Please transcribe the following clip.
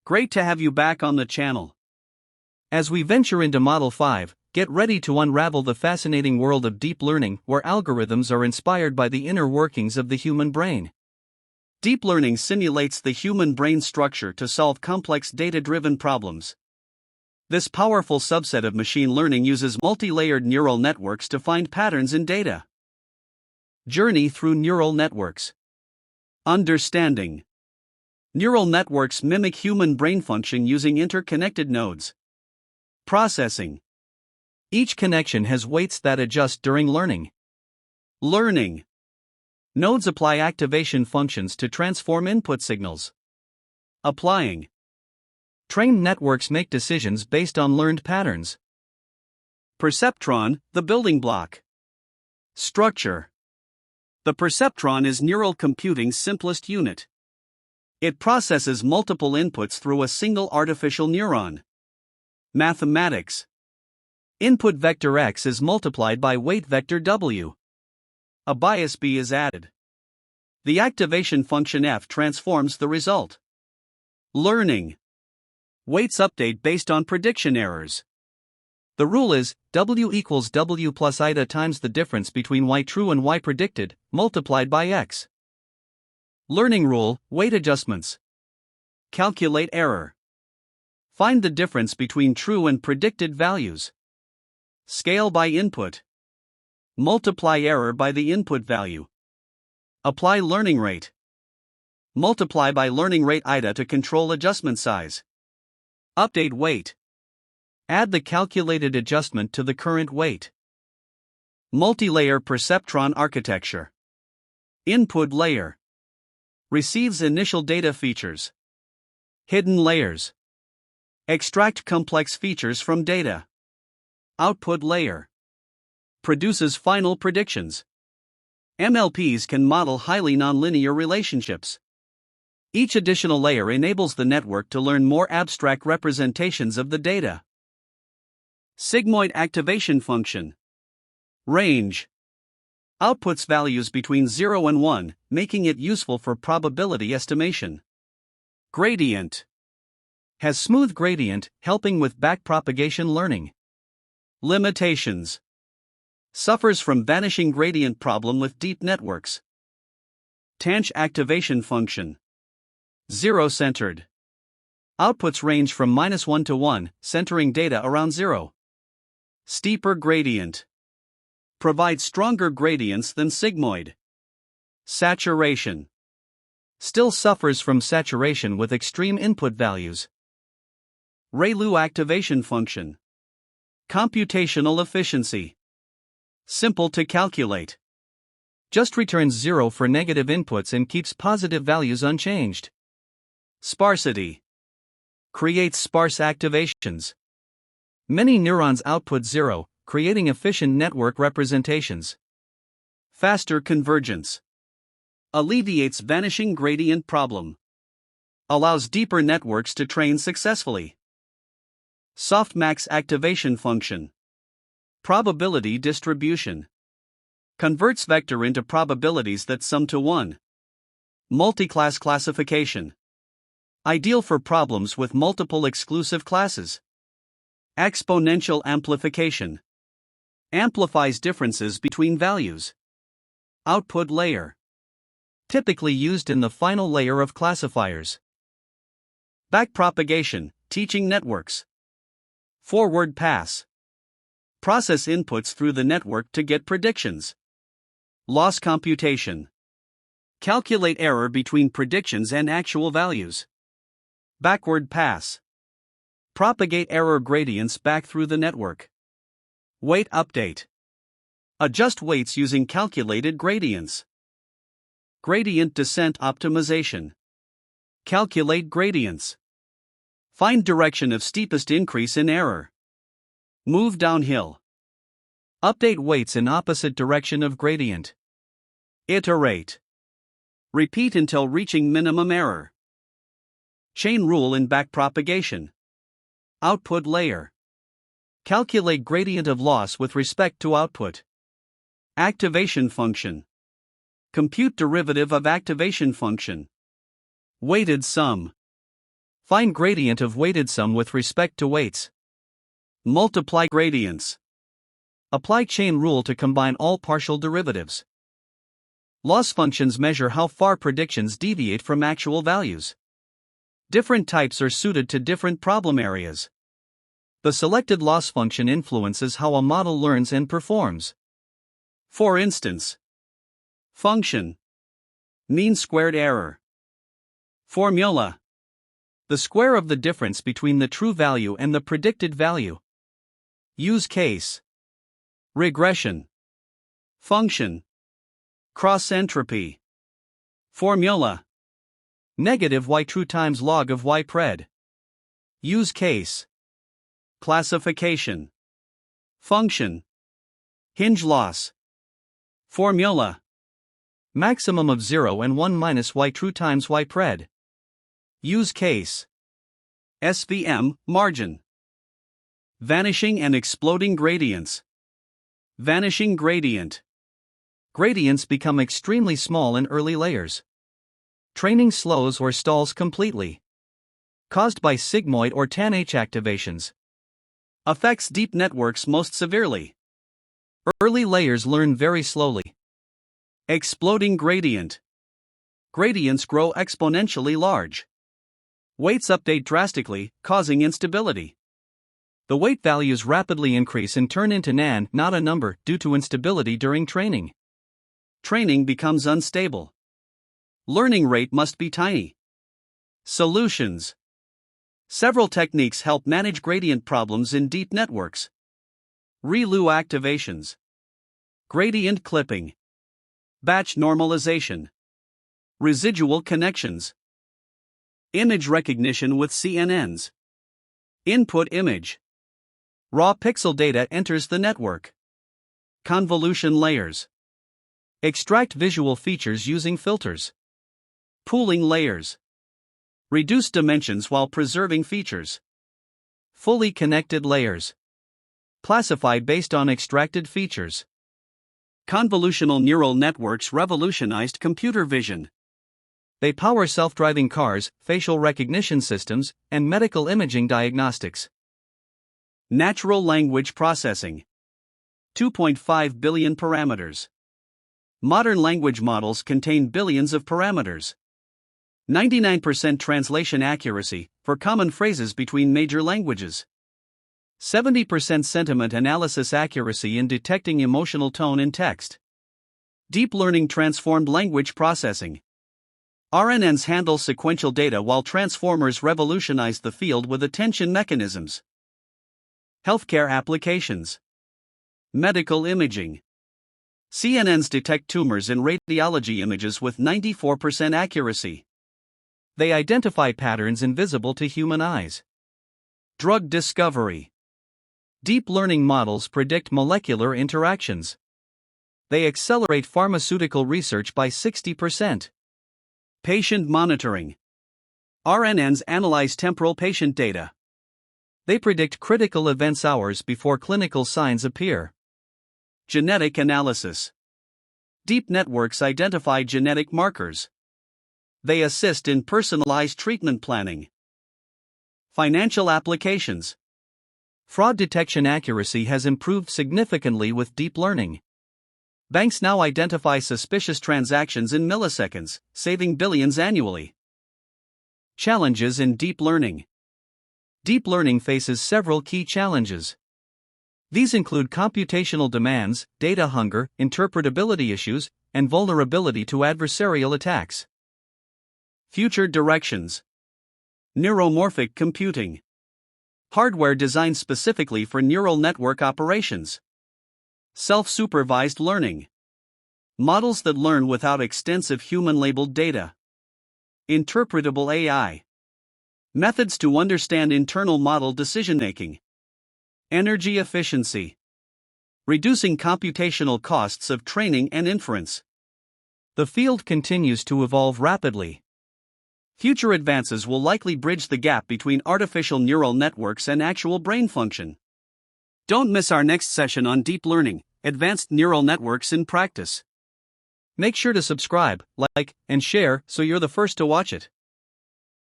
Great to have you back on the channel. As we venture into Model 5, get ready to unravel the fascinating world of deep learning, where algorithms are inspired by the inner workings of the human brain. Deep learning simulates the human brain structure to solve complex data-driven problems. This powerful subset of machine learning uses multi-layered neural networks to find patterns in data. Journey through neural networks. Understanding. Neural networks mimic human brain function using interconnected nodes. Processing. Each connection has weights that adjust during learning. Learning. Nodes apply activation functions to transform input signals. Applying. Trained networks make decisions based on learned patterns. Perceptron, the building block. Structure. The perceptron is neural computing's simplest unit. It processes multiple inputs through a single artificial neuron. Mathematics. Input vector x is multiplied by weight vector w. A bias b is added. The activation function f transforms the result. Learning. Weights update based on prediction errors. The rule is w equals w plus eta times the difference between y true and y predicted, multiplied by x. Learning rule, weight adjustments. Calculate error. Find the difference between true and predicted values. Scale by input. Multiply error by the input value. Apply learning rate. Multiply by learning rate eta to control adjustment size. Update weight. Add the calculated adjustment to the current weight. Multi-layer perceptron architecture. Input layer. Receives initial data features. Hidden layers. Extract complex features from data. Output layer. Produces final predictions. MLPs can model highly nonlinear relationships. Each additional layer enables the network to learn more abstract representations of the data. Sigmoid activation function. Range. Outputs values between 0 and 1, making it useful for probability estimation. Gradient. Has smooth gradient, helping with backpropagation learning. Limitations. Suffers from vanishing gradient problem with deep networks. Tanh activation function. Zero-centered. Outputs range from -1 to 1, centering data around 0. Steeper gradient. Provides stronger gradients than sigmoid. Saturation. Still suffers from saturation with extreme input values. ReLU activation function. Computational efficiency. Simple to calculate. Just returns 0 for negative inputs and keeps positive values unchanged. Sparsity. Creates sparse activations. Many neurons output 0, creating efficient network representations. Faster convergence. Alleviates vanishing gradient problem. Allows deeper networks to train successfully. Softmax activation function. Probability distribution. Converts vector into probabilities that sum to 1. Multiclass classification. Ideal for problems with multiple exclusive classes. Exponential amplification. Amplifies differences between values. Output layer. Typically used in the final layer of classifiers. Backpropagation, teaching networks. Forward pass. Process inputs through the network to get predictions. Loss computation. Calculate error between predictions and actual values. Backward pass. Propagate error gradients back through the network. Weight update. Adjust weights using calculated gradients. Gradient descent optimization. Calculate gradients. Find direction of steepest increase in error. Move downhill. Update weights in opposite direction of gradient. Iterate. Repeat until reaching minimum error. Chain rule in backpropagation. Output layer. Calculate gradient of loss with respect to output. Activation function. Compute derivative of activation function. Weighted sum. Find gradient of weighted sum with respect to weights. Multiply gradients. Apply chain rule to combine all partial derivatives. Loss functions measure how far predictions deviate from actual values. Different types are suited to different problem areas. The selected loss function influences how a model learns and performs. For instance, function mean squared error. Formula the square of the difference between the true value and the predicted value. Use case regression. Function cross entropy. Formula negative y true times log of y pred. Use case classification. Function hinge loss. Formula maximum of 0 and 1 minus y true times y pred. Use case SVM margin. Vanishing and exploding gradients. Vanishing gradient. Gradients become extremely small in early layers. Training slows or stalls completely. Caused by sigmoid or tanh activations. Affects deep networks most severely. Early layers learn very slowly. Exploding gradient. Gradients grow exponentially large. Weights update drastically, causing instability. The weight values rapidly increase and turn into nan, not a number, due to instability during training. Training becomes unstable. Learning rate must be tiny. Solutions. Several techniques help manage gradient problems in deep networks. ReLU activations. Gradient clipping. Batch normalization. Residual connections. Image recognition with CNNs. Input image. Raw pixel data enters the network. Convolution layers. Extract visual features using filters. Pooling layers. Reduce dimensions while preserving features. Fully connected layers. Classify based on extracted features. Convolutional neural networks revolutionized computer vision. They power self-driving cars, facial recognition systems, and medical imaging diagnostics. Natural language processing. 2.5 billion parameters. Modern language models contain billions of parameters. 99% translation accuracy for common phrases between major languages. 70% sentiment analysis accuracy in detecting emotional tone in text. Deep learning transformed language processing. RNNs handle sequential data while transformers revolutionize the field with attention mechanisms. Healthcare applications. Medical imaging. CNNs detect tumors in radiology images with 94% accuracy. They identify patterns invisible to human eyes. Drug discovery. Deep learning models predict molecular interactions. They accelerate pharmaceutical research by 60%. Patient monitoring. RNNs analyze temporal patient data. They predict critical events hours before clinical signs appear. Genetic analysis. Deep networks identify genetic markers. They assist in personalized treatment planning. Financial applications. Fraud detection accuracy has improved significantly with deep learning. Banks now identify suspicious transactions in milliseconds, saving billions annually. Challenges in deep learning. Deep learning faces several key challenges. These include computational demands, data hunger, interpretability issues, and vulnerability to adversarial attacks. Future directions. Neuromorphic computing. Hardware designed specifically for neural network operations. Self-supervised learning. Models that learn without extensive human-labeled data. Interpretable AI. Methods to understand internal model decision-making. Energy efficiency. Reducing computational costs of training and inference. The field continues to evolve rapidly. Future advances will likely bridge the gap between artificial neural networks and actual brain function. Don't miss our next session on deep learning, advanced neural networks in practice. Make sure to subscribe, like, and share so you're the first to watch it.